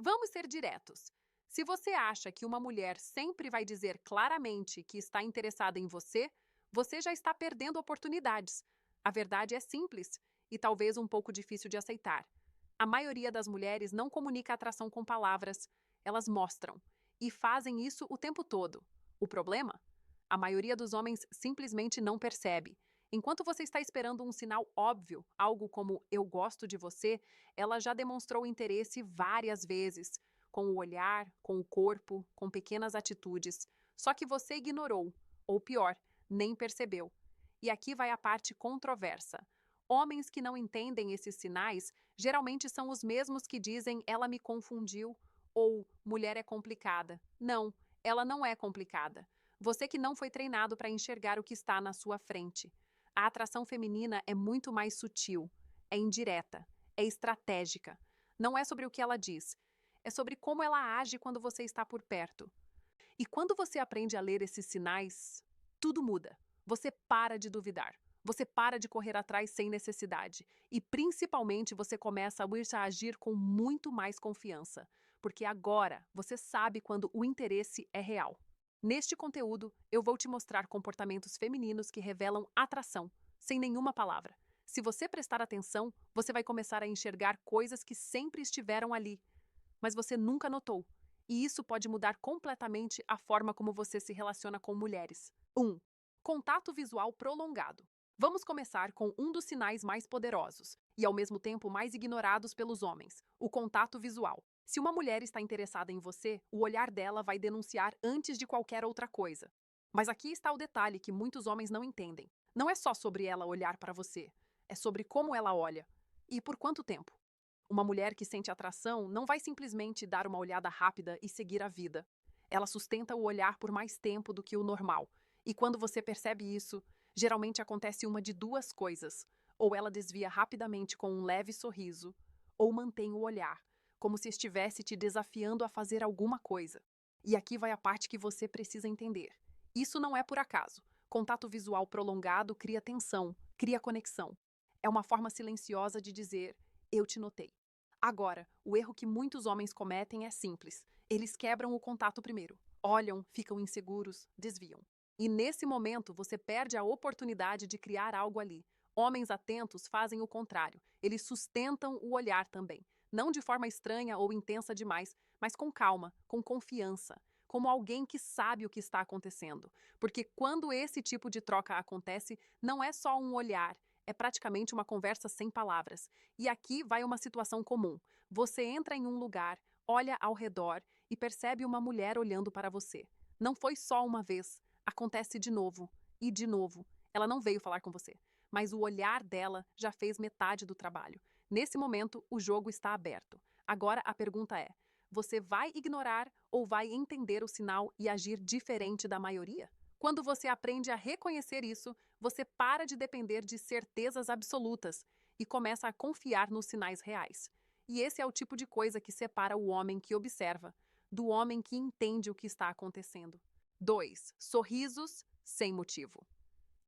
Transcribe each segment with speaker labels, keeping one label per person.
Speaker 1: Vamos ser diretos. Se você acha que uma mulher sempre vai dizer claramente que está interessada em você, você já está perdendo oportunidades. A verdade é simples e talvez um pouco difícil de aceitar. A maioria das mulheres não comunica atração com palavras, elas mostram. E fazem isso o tempo todo. O problema? A maioria dos homens simplesmente não percebe. Enquanto você está esperando um sinal óbvio, algo como eu gosto de você, ela já demonstrou interesse várias vezes, com o olhar, com o corpo, com pequenas atitudes. Só que você ignorou, ou pior, nem percebeu. E aqui vai a parte controversa. Homens que não entendem esses sinais geralmente são os mesmos que dizem ela me confundiu ou mulher é complicada. Não, ela não é complicada. Você que não foi treinado para enxergar o que está na sua frente. A atração feminina é muito mais sutil, é indireta, é estratégica. Não é sobre o que ela diz, é sobre como ela age quando você está por perto. E quando você aprende a ler esses sinais, tudo muda. Você para de duvidar. Você para de correr atrás sem necessidade. E principalmente você começa a agir com muito mais confiança. Porque agora você sabe quando o interesse é real. Neste conteúdo, eu vou te mostrar comportamentos femininos que revelam atração, sem nenhuma palavra. Se você prestar atenção, você vai começar a enxergar coisas que sempre estiveram ali, mas você nunca notou. E isso pode mudar completamente a forma como você se relaciona com mulheres. 1. Contato visual prolongado. Vamos começar com um dos sinais mais poderosos e ao mesmo tempo mais ignorados pelos homens: o contato visual. Se uma mulher está interessada em você, o olhar dela vai denunciar antes de qualquer outra coisa. Mas aqui está o detalhe que muitos homens não entendem. Não é só sobre ela olhar para você, é sobre como ela olha e por quanto tempo. Uma mulher que sente atração não vai simplesmente dar uma olhada rápida e seguir a vida. Ela sustenta o olhar por mais tempo do que o normal. E quando você percebe isso, geralmente acontece uma de duas coisas. Ou ela desvia rapidamente com um leve sorriso, ou mantém o olhar, como se estivesse te desafiando a fazer alguma coisa. E aqui vai a parte que você precisa entender. Isso não é por acaso. Contato visual prolongado cria tensão, cria conexão. É uma forma silenciosa de dizer: eu te notei. Agora, o erro que muitos homens cometem é simples. Eles quebram o contato primeiro. Olham, ficam inseguros, desviam. E nesse momento você perde a oportunidade de criar algo ali. Homens atentos fazem o contrário. Eles sustentam o olhar também. Não de forma estranha ou intensa demais, mas com calma, com confiança, como alguém que sabe o que está acontecendo. Porque quando esse tipo de troca acontece, não é só um olhar, é praticamente uma conversa sem palavras. E aqui vai uma situação comum. Você entra em um lugar, olha ao redor e percebe uma mulher olhando para você. Não foi só uma vez, acontece de novo e de novo. Ela não veio falar com você, mas o olhar dela já fez metade do trabalho. Nesse momento, o jogo está aberto. Agora a pergunta é: você vai ignorar ou vai entender o sinal e agir diferente da maioria? Quando você aprende a reconhecer isso, você para de depender de certezas absolutas e começa a confiar nos sinais reais. E esse é o tipo de coisa que separa o homem que observa do homem que entende o que está acontecendo. 2. Sorrisos sem motivo.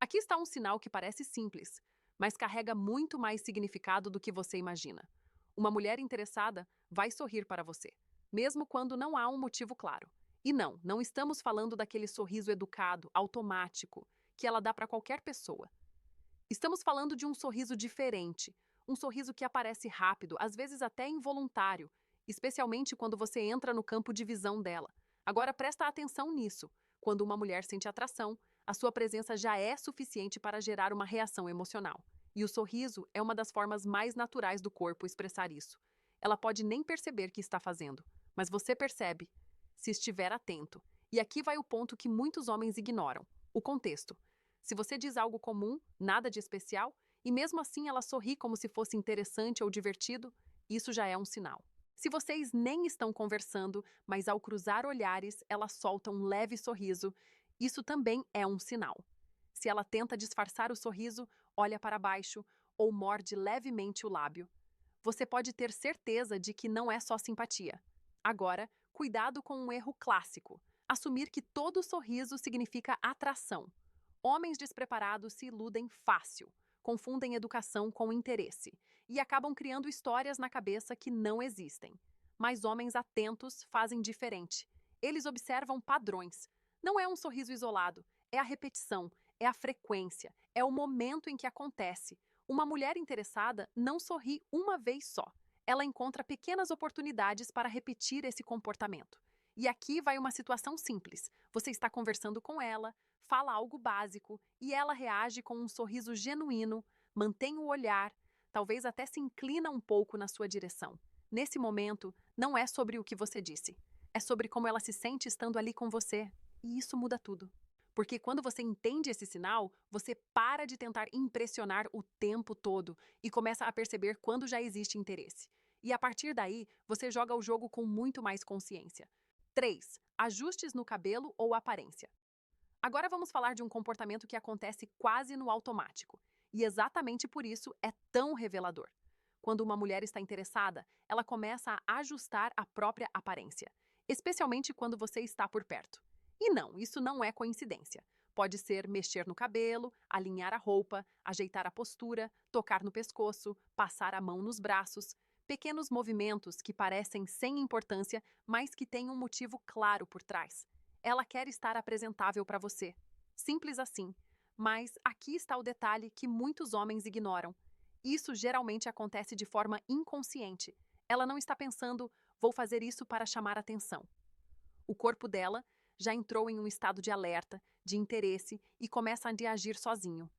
Speaker 1: Aqui está um sinal que parece simples, mas carrega muito mais significado do que você imagina. Uma mulher interessada vai sorrir para você, mesmo quando não há um motivo claro. E não, não estamos falando daquele sorriso educado, automático, que ela dá para qualquer pessoa. Estamos falando de um sorriso diferente, um sorriso que aparece rápido, às vezes até involuntário, especialmente quando você entra no campo de visão dela. Agora presta atenção nisso. Quando uma mulher sente atração, a sua presença já é suficiente para gerar uma reação emocional. E o sorriso é uma das formas mais naturais do corpo expressar isso. Ela pode nem perceber que está fazendo, mas você percebe, se estiver atento. E aqui vai o ponto que muitos homens ignoram: o contexto. Se você diz algo comum, nada de especial, e mesmo assim ela sorri como se fosse interessante ou divertido, isso já é um sinal. Se vocês nem estão conversando, mas ao cruzar olhares ela solta um leve sorriso, isso também é um sinal. Se ela tenta disfarçar o sorriso, olha para baixo ou morde levemente o lábio, você pode ter certeza de que não é só simpatia. Agora, cuidado com um erro clássico: assumir que todo sorriso significa atração. Homens despreparados se iludem fácil, confundem educação com interesse e acabam criando histórias na cabeça que não existem. mas homens atentos fazem diferente. Eles observam padrões. Não é um sorriso isolado, é a repetição, é a frequência, é o momento em que acontece. Uma mulher interessada não sorri uma vez só. Ela encontra pequenas oportunidades para repetir esse comportamento. E aqui vai uma situação simples. Você está conversando com ela, fala algo básico e ela reage com um sorriso genuíno, mantém o olhar, talvez até se inclina um pouco na sua direção. Nesse momento, não é sobre o que você disse, é sobre como ela se sente estando ali com você. E isso muda tudo. Porque quando você entende esse sinal, você para de tentar impressionar o tempo todo e começa a perceber quando já existe interesse. E a partir daí, você joga o jogo com muito mais consciência. 3. Ajustes no cabelo ou aparência. Agora vamos falar de um comportamento que acontece quase no automático. E exatamente por isso é tão revelador. Quando uma mulher está interessada, ela começa a ajustar a própria aparência, especialmente quando você está por perto. E não, isso não é coincidência. Pode ser mexer no cabelo, alinhar a roupa, ajeitar a postura, tocar no pescoço, passar a mão nos braços. Pequenos movimentos que parecem sem importância, mas que têm um motivo claro por trás. Ela quer estar apresentável para você. Simples assim. Mas aqui está o detalhe que muitos homens ignoram. Isso geralmente acontece de forma inconsciente. Ela não está pensando, vou fazer isso para chamar atenção. O corpo dela já entrou em um estado de alerta, de interesse e começa a agir sozinho.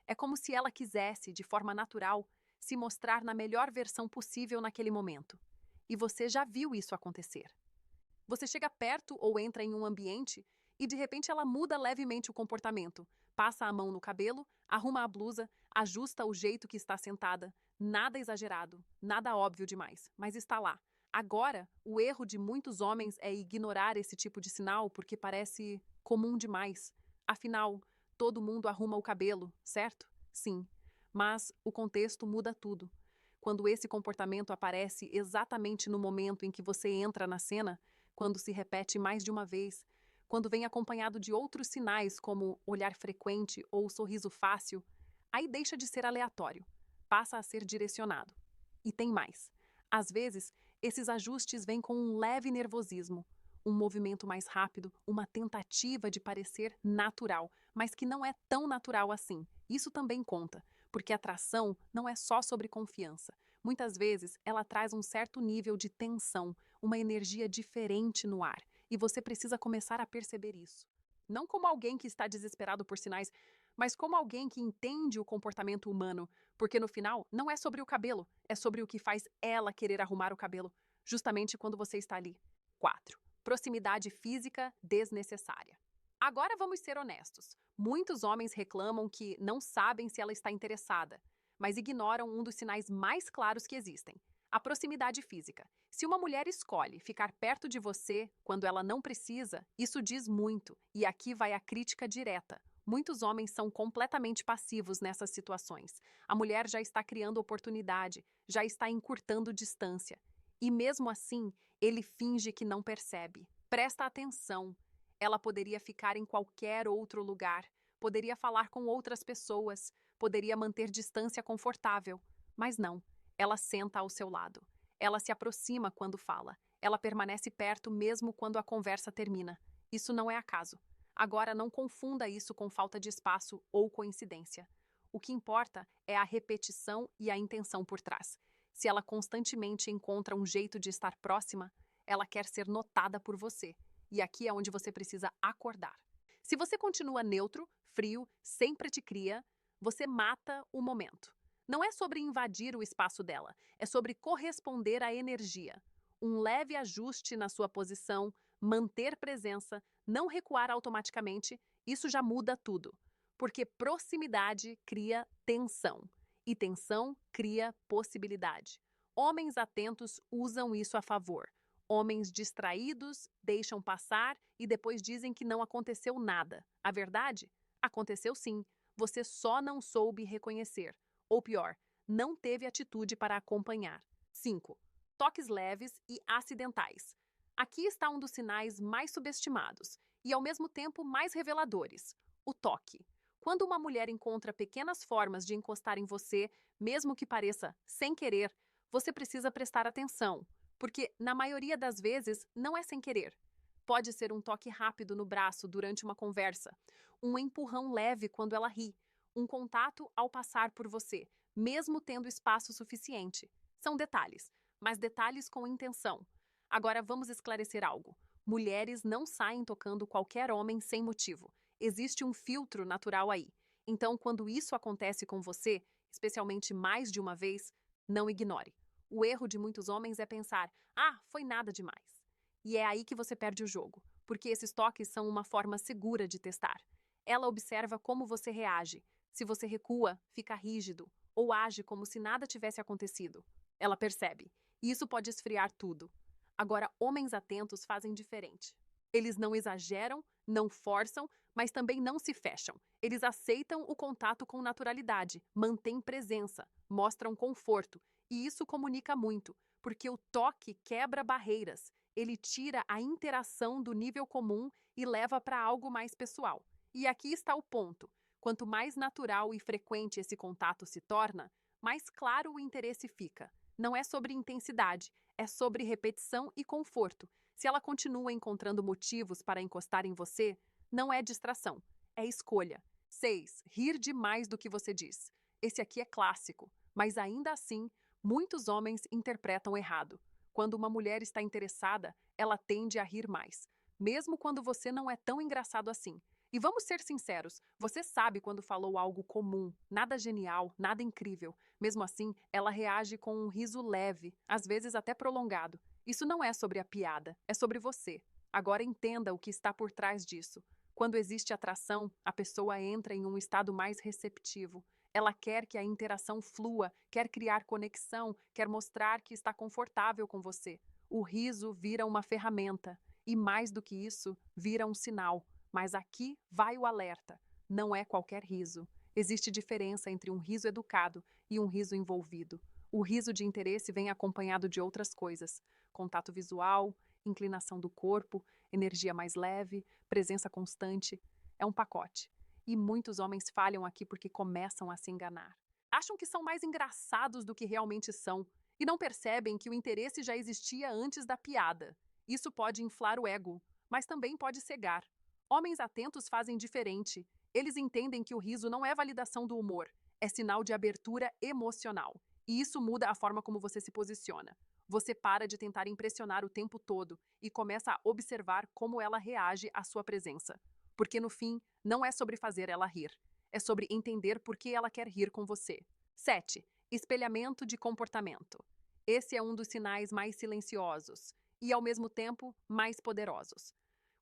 Speaker 1: É como se ela quisesse, de forma natural, se mostrar na melhor versão possível naquele momento. E você já viu isso acontecer. Você chega perto ou entra em um ambiente e de repente ela muda levemente o comportamento. Passa a mão no cabelo, arruma a blusa, ajusta o jeito que está sentada. Nada exagerado, nada óbvio demais, mas está lá. Agora, o erro de muitos homens é ignorar esse tipo de sinal porque parece comum demais. Afinal, todo mundo arruma o cabelo, certo? Sim. Mas o contexto muda tudo. Quando esse comportamento aparece exatamente no momento em que você entra na cena, quando se repete mais de uma vez, quando vem acompanhado de outros sinais como olhar frequente ou sorriso fácil, aí deixa de ser aleatório, passa a ser direcionado. E tem mais. Às vezes, esses ajustes vêm com um leve nervosismo, um movimento mais rápido, uma tentativa de parecer natural, mas que não é tão natural assim. Isso também conta, porque atração não é só sobre confiança. Muitas vezes, ela traz um certo nível de tensão, uma energia diferente no ar, e você precisa começar a perceber isso. Não como alguém que está desesperado por sinais, mas como alguém que entende o comportamento humano, porque no final não é sobre o cabelo, é sobre o que faz ela querer arrumar o cabelo, justamente quando você está ali. 4. Proximidade física desnecessária. Agora vamos ser honestos. Muitos homens reclamam que não sabem se ela está interessada, mas ignoram um dos sinais mais claros que existem: a proximidade física. Se uma mulher escolhe ficar perto de você quando ela não precisa, isso diz muito, e aqui vai a crítica direta. Muitos homens são completamente passivos nessas situações. A mulher já está criando oportunidade, já está encurtando distância. E mesmo assim, ele finge que não percebe. Presta atenção. Ela poderia ficar em qualquer outro lugar, poderia falar com outras pessoas, poderia manter distância confortável, mas não. Ela senta ao seu lado. Ela se aproxima quando fala. Ela permanece perto mesmo quando a conversa termina. Isso não é acaso. Agora, não confunda isso com falta de espaço ou coincidência. O que importa é a repetição e a intenção por trás. Se ela constantemente encontra um jeito de estar próxima, ela quer ser notada por você. E aqui é onde você precisa acordar. Se você continua neutro, frio, sempre te cria, você mata o momento. Não é sobre invadir o espaço dela, é sobre corresponder à energia. Um leve ajuste na sua posição, manter presença, não recuar automaticamente, isso já muda tudo. Porque proximidade cria tensão, e tensão cria possibilidade. Homens atentos usam isso a favor. Homens distraídos deixam passar e depois dizem que não aconteceu nada. A verdade? Aconteceu sim. Você só não soube reconhecer. Ou pior, não teve atitude para acompanhar. 5. Toques leves e acidentais. Aqui está um dos sinais mais subestimados e, ao mesmo tempo, mais reveladores: o toque. Quando uma mulher encontra pequenas formas de encostar em você, mesmo que pareça sem querer, você precisa prestar atenção. Porque, na maioria das vezes, não é sem querer. Pode ser um toque rápido no braço durante uma conversa, um empurrão leve quando ela ri, um contato ao passar por você, mesmo tendo espaço suficiente. São detalhes, mas detalhes com intenção. Agora vamos esclarecer algo. Mulheres não saem tocando qualquer homem sem motivo. Existe um filtro natural aí. Então, quando isso acontece com você, especialmente mais de uma vez, não ignore. O erro de muitos homens é pensar: ah, foi nada demais. E é aí que você perde o jogo, porque esses toques são uma forma segura de testar. Ela observa como você reage. Se você recua, fica rígido, ou age como se nada tivesse acontecido. Ela percebe. E isso pode esfriar tudo. Agora, homens atentos fazem diferente. Eles não exageram, não forçam, mas também não se fecham. Eles aceitam o contato com naturalidade, mantêm presença, mostram conforto. E isso comunica muito, porque o toque quebra barreiras. Ele tira a interação do nível comum e leva para algo mais pessoal. E aqui está o ponto. Quanto mais natural e frequente esse contato se torna, mais claro o interesse fica. Não é sobre intensidade, é sobre repetição e conforto. Se ela continua encontrando motivos para encostar em você, não é distração, é escolha. 6. Rir demais do que você diz. Esse aqui é clássico, mas ainda assim, muitos homens interpretam errado. Quando uma mulher está interessada, ela tende a rir mais, mesmo quando você não é tão engraçado assim. E vamos ser sinceros, você sabe quando falou algo comum, nada genial, nada incrível. Mesmo assim, ela reage com um riso leve, às vezes até prolongado. Isso não é sobre a piada, é sobre você. Agora entenda o que está por trás disso. Quando existe atração, a pessoa entra em um estado mais receptivo. Ela quer que a interação flua, quer criar conexão, quer mostrar que está confortável com você. O riso vira uma ferramenta e, mais do que isso, vira um sinal. Mas aqui vai o alerta. Não é qualquer riso. Existe diferença entre um riso educado e um riso envolvido. O riso de interesse vem acompanhado de outras coisas: contato visual, inclinação do corpo, energia mais leve, presença constante. É um pacote. E muitos homens falham aqui porque começam a se enganar. Acham que são mais engraçados do que realmente são e não percebem que o interesse já existia antes da piada. Isso pode inflar o ego, mas também pode cegar. Homens atentos fazem diferente. Eles entendem que o riso não é validação do humor, é sinal de abertura emocional. E isso muda a forma como você se posiciona. Você para de tentar impressionar o tempo todo e começa a observar como ela reage à sua presença. Porque no fim, não é sobre fazer ela rir. É sobre entender por que ela quer rir com você. 7. Espelhamento de comportamento. Esse é um dos sinais mais silenciosos e, ao mesmo tempo, mais poderosos.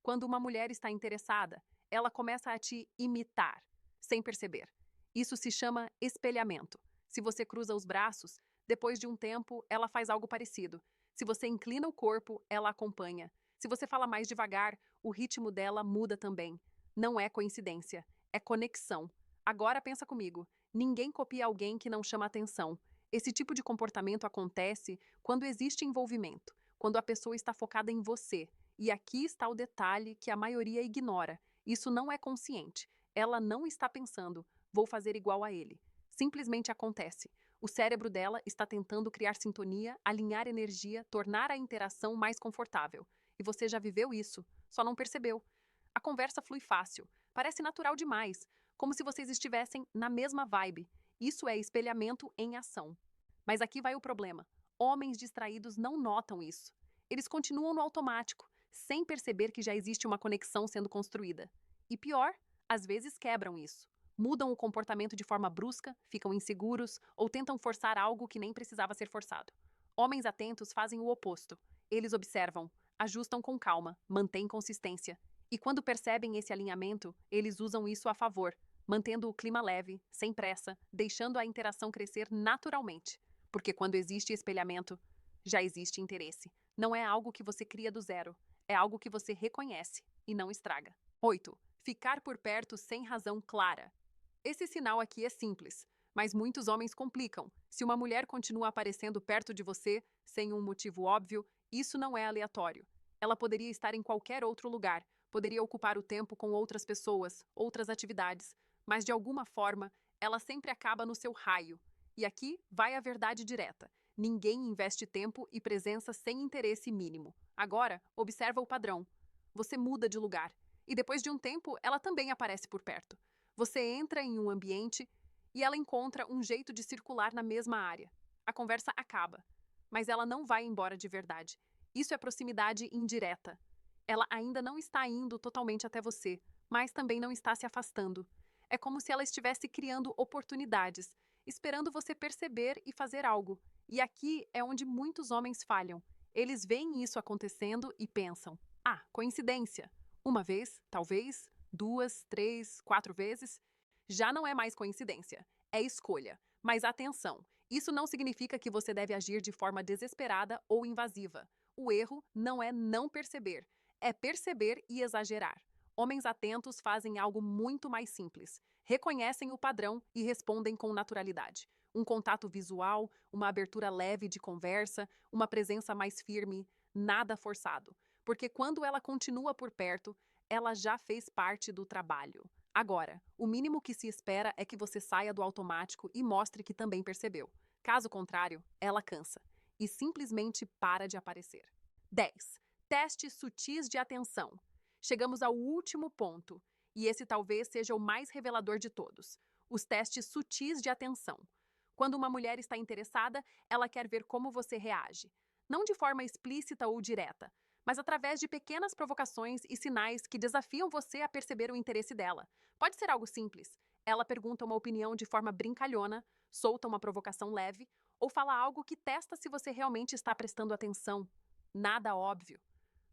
Speaker 1: Quando uma mulher está interessada, ela começa a te imitar, sem perceber. Isso se chama espelhamento. Se você cruza os braços, depois de um tempo, ela faz algo parecido. Se você inclina o corpo, ela acompanha. Se você fala mais devagar, o ritmo dela muda também. Não é coincidência, é conexão. Agora pensa comigo, ninguém copia alguém que não chama atenção. Esse tipo de comportamento acontece quando existe envolvimento, quando a pessoa está focada em você. E aqui está o detalhe que a maioria ignora. Isso não é consciente. Ela não está pensando, vou fazer igual a ele. Simplesmente acontece. O cérebro dela está tentando criar sintonia, alinhar energia, tornar a interação mais confortável. E você já viveu isso, só não percebeu. A conversa flui fácil, parece natural demais, como se vocês estivessem na mesma vibe. Isso é espelhamento em ação. Mas aqui vai o problema. Homens distraídos não notam isso. Eles continuam no automático, sem perceber que já existe uma conexão sendo construída. E pior, às vezes quebram isso. Mudam o comportamento de forma brusca, ficam inseguros ou tentam forçar algo que nem precisava ser forçado. Homens atentos fazem o oposto. Eles observam, ajustam com calma, mantêm consistência. E quando percebem esse alinhamento, eles usam isso a favor, mantendo o clima leve, sem pressa, deixando a interação crescer naturalmente. Porque quando existe espelhamento, já existe interesse. Não é algo que você cria do zero, é algo que você reconhece e não estraga. 8. Ficar por perto sem razão clara. Esse sinal aqui é simples, mas muitos homens complicam. Se uma mulher continua aparecendo perto de você, sem um motivo óbvio, isso não é aleatório. Ela poderia estar em qualquer outro lugar, poderia ocupar o tempo com outras pessoas, outras atividades, mas de alguma forma, ela sempre acaba no seu raio. E aqui vai a verdade direta. Ninguém investe tempo e presença sem interesse mínimo. Agora, observa o padrão. Você muda de lugar. E depois de um tempo, ela também aparece por perto. Você entra em um ambiente e ela encontra um jeito de circular na mesma área. A conversa acaba, mas ela não vai embora de verdade. Isso é proximidade indireta. Ela ainda não está indo totalmente até você, mas também não está se afastando. É como se ela estivesse criando oportunidades, esperando você perceber e fazer algo. E aqui é onde muitos homens falham. Eles veem isso acontecendo e pensam: ah, coincidência. Uma vez, talvez, duas, três, quatro vezes. Já não é mais coincidência, é escolha. Mas atenção, isso não significa que você deve agir de forma desesperada ou invasiva. O erro não é não perceber, é perceber e exagerar. Homens atentos fazem algo muito mais simples. Reconhecem o padrão e respondem com naturalidade. Um contato visual, uma abertura leve de conversa, uma presença mais firme, nada forçado. Porque quando ela continua por perto, ela já fez parte do trabalho. Agora, o mínimo que se espera é que você saia do automático e mostre que também percebeu. Caso contrário, ela cansa e simplesmente para de aparecer. 10. Testes sutis de atenção. Chegamos ao último ponto, e esse talvez seja o mais revelador de todos: os testes sutis de atenção. Quando uma mulher está interessada, ela quer ver como você reage. Não de forma explícita ou direta, mas através de pequenas provocações e sinais que desafiam você a perceber o interesse dela. Pode ser algo simples. Ela pergunta uma opinião de forma brincalhona, solta uma provocação leve, ou fala algo que testa se você realmente está prestando atenção. Nada óbvio,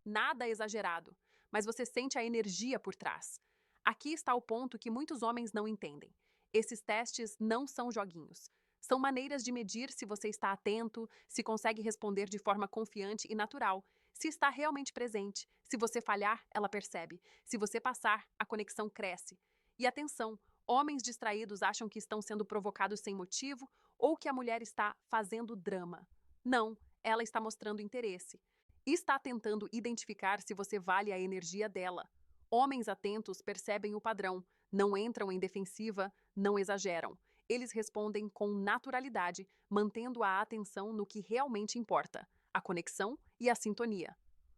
Speaker 1: nada exagerado, mas você sente a energia por trás. Aqui está o ponto que muitos homens não entendem. Esses testes não são joguinhos. São maneiras de medir se você está atento, se consegue responder de forma confiante e natural, se está realmente presente. Se você falhar, ela percebe. Se você passar, a conexão cresce. E atenção, homens distraídos acham que estão sendo provocados sem motivo ou que a mulher está fazendo drama. Não, ela está mostrando interesse. Está tentando identificar se você vale a energia dela. Homens atentos percebem o padrão, não entram em defensiva, não exageram. Eles respondem com naturalidade, mantendo a atenção no que realmente importa: a conexão e a sintonia.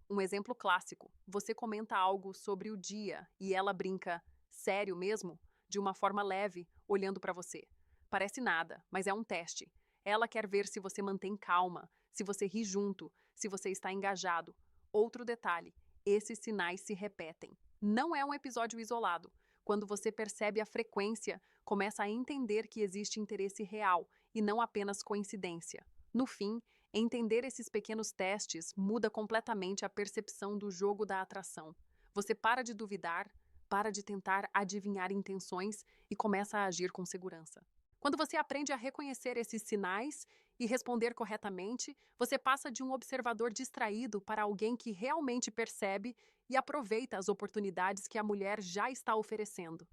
Speaker 1: Um exemplo clássico: você comenta algo sobre o dia e ela brinca, sério mesmo? De uma forma leve, olhando para você. Parece nada, mas é um teste. Ela quer ver se você mantém calma, se você ri junto, se você está engajado. Outro detalhe: esses sinais se repetem. Não é um episódio isolado. Quando você percebe a frequência, começa a entender que existe interesse real e não apenas coincidência. No fim, entender esses pequenos testes muda completamente a percepção do jogo da atração. Você para de duvidar, para de tentar adivinhar intenções e começa a agir com segurança. Quando você aprende a reconhecer esses sinais e responder corretamente, você passa de um observador distraído para alguém que realmente percebe e aproveita as oportunidades que a mulher já está oferecendo.